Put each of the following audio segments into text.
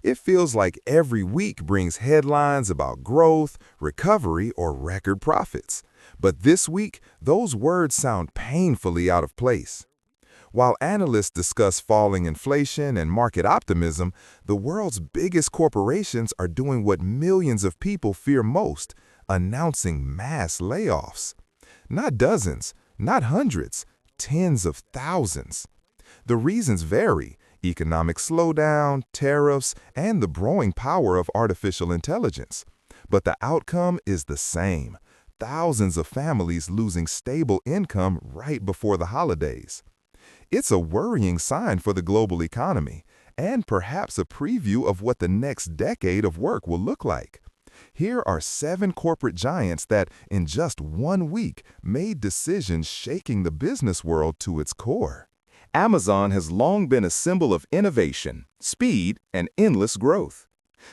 It feels like every week brings headlines about growth, recovery, or record profits. But this week, those words sound painfully out of place. While analysts discuss falling inflation and market optimism, the world's biggest corporations are doing what millions of people fear most, announcing mass layoffs. Not dozens, not hundreds, tens of thousands. The reasons vary: economic slowdown, tariffs, and the growing power of artificial intelligence. But the outcome is the same: thousands of families losing stable income right before the holidays. It's a worrying sign for the global economy, and perhaps a preview of what the next decade of work will look like. Here are 7 corporate giants that, in just 1 week, made decisions shaking the business world to its core. Amazon has long been a symbol of innovation, speed, and endless growth.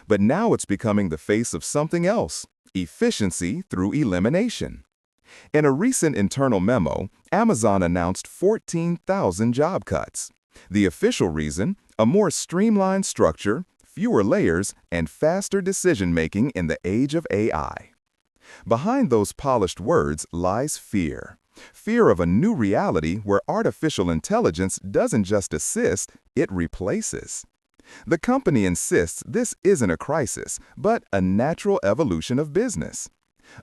But now it's becoming the face of something else: efficiency through elimination. In a recent internal memo, Amazon announced 14,000 job cuts. The official reason: a more streamlined structure, fewer layers, and faster decision-making in the age of AI. Behind those polished words lies fear. Fear of a new reality where artificial intelligence doesn't just assist, it replaces. The company insists this isn't a crisis, but a natural evolution of business.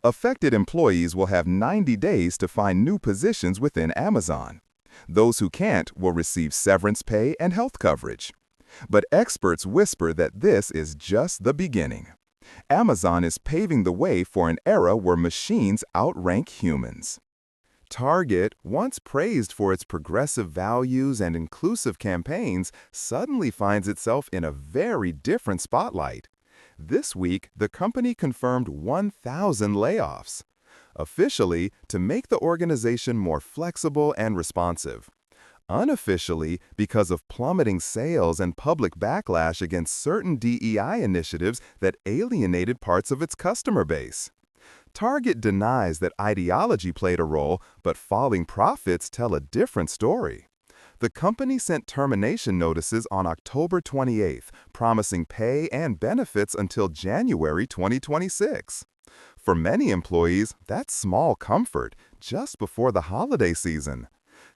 Affected employees will have 90 days to find new positions within Amazon. Those who can't will receive severance pay and health coverage. But experts whisper that this is just the beginning. Amazon is paving the way for an era where machines outrank humans. Target, once praised for its progressive values and inclusive campaigns, suddenly finds itself in a very different spotlight. This week, the company confirmed 1,000 layoffs. Officially, to make the organization more flexible and responsive. Unofficially, because of plummeting sales and public backlash against certain DEI initiatives that alienated parts of its customer base. Target denies that ideology played a role, but falling profits tell a different story. The company sent termination notices on October 28th, promising pay and benefits until January 2026. For many employees, that's small comfort, just before the holiday season.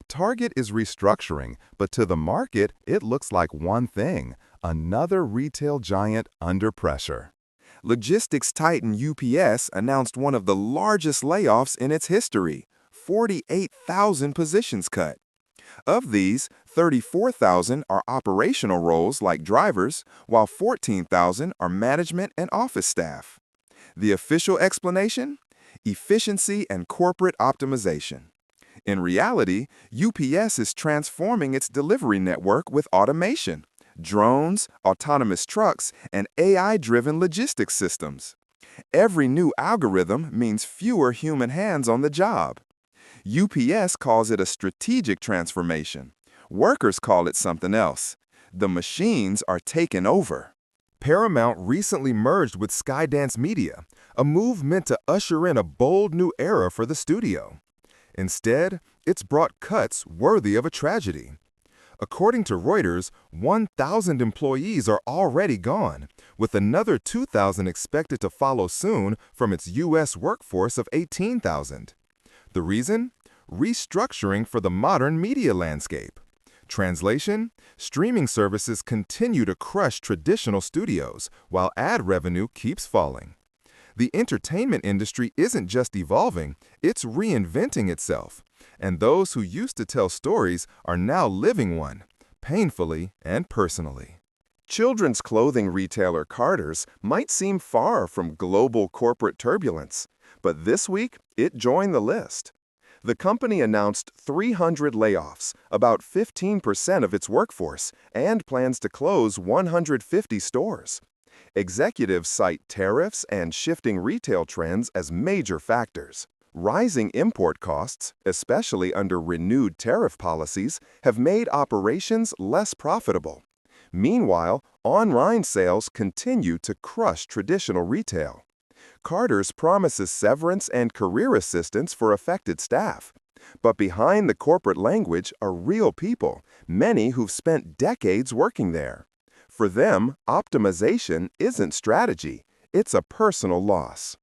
Target is restructuring, but to the market, it looks like one thing: another retail giant under pressure. Logistics titan UPS announced one of the largest layoffs in its history: 48,000 positions cut. Of these, 34,000 are operational roles like drivers, while 14,000 are management and office staff. The official explanation: efficiency and corporate optimization. In reality, UPS is transforming its delivery network with automation, drones, autonomous trucks, and AI-driven logistics systems. Every new algorithm means fewer human hands on the job. UPS calls it a strategic transformation. Workers call it something else. The machines are taking over. Paramount recently merged with Skydance Media, a move meant to usher in a bold new era for the studio. Instead, it's brought cuts worthy of a tragedy. According to Reuters, 1,000 employees are already gone, with another 2,000 expected to follow soon from its U.S. workforce of 18,000. The reason? Restructuring for the modern media landscape. Translation: streaming services continue to crush traditional studios, while ad revenue keeps falling. The entertainment industry isn't just evolving, it's reinventing itself. And those who used to tell stories are now living one, painfully and personally. Children's clothing retailer Carter's might seem far from global corporate turbulence, but this week it joined the list. The company announced 300 layoffs, about 15% of its workforce, and plans to close 150 stores. Executives cite tariffs and shifting retail trends as major factors. Rising import costs, especially under renewed tariff policies, have made operations less profitable. Meanwhile, online sales continue to crush traditional retail. Carter's promises severance and career assistance for affected staff. But behind the corporate language are real people, many who've spent decades working there. For them, optimization isn't strategy, it's a personal loss.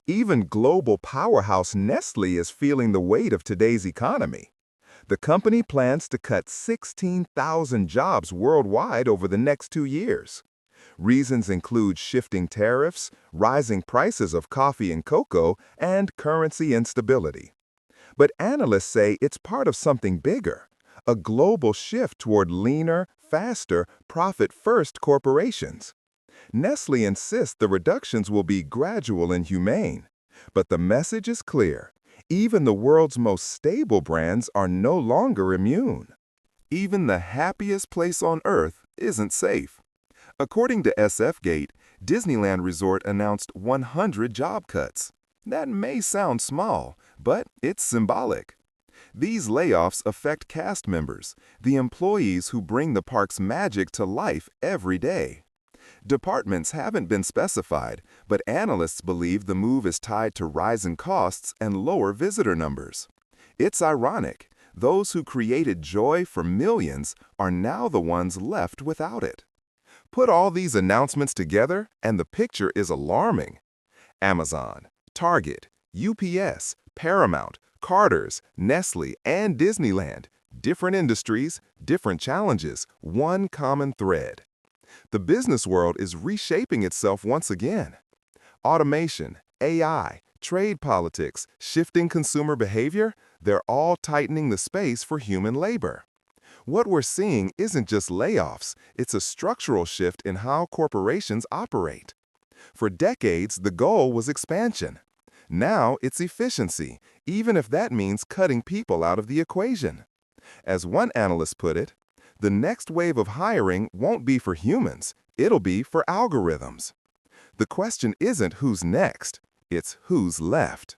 Even global powerhouse Nestle is feeling the weight of today's economy. The company plans to cut 16,000 jobs worldwide over the next 2 years. Reasons include shifting tariffs, rising prices of coffee and cocoa, and currency instability. But analysts say it's part of something bigger, a global shift toward leaner, faster, profit-first corporations. Nestle insists the reductions will be gradual and humane. But the message is clear. Even the world's most stable brands are no longer immune. Even the happiest place on earth isn't safe. According to SFGate, Disneyland Resort announced 100 job cuts. That may sound small, but it's symbolic. These layoffs affect cast members, the employees who bring the park's magic to life every day. Departments haven't been specified, but analysts believe the move is tied to rising costs and lower visitor numbers. It's ironic. Those who created joy for millions are now the ones left without it. Put all these announcements together, and the picture is alarming. Amazon, Target, UPS, Paramount, Carter's, Nestle, and Disneyland. Different industries, different challenges, one common thread. The business world is reshaping itself once again. Automation, AI, trade politics, shifting consumer behavior, they're all tightening the space for human labor. What we're seeing isn't just layoffs, it's a structural shift in how corporations operate. For decades, the goal was expansion. Now it's efficiency, even if that means cutting people out of the equation. As one analyst put it, the next wave of hiring won't be for humans, it'll be for algorithms. The question isn't who's next, it's who's left.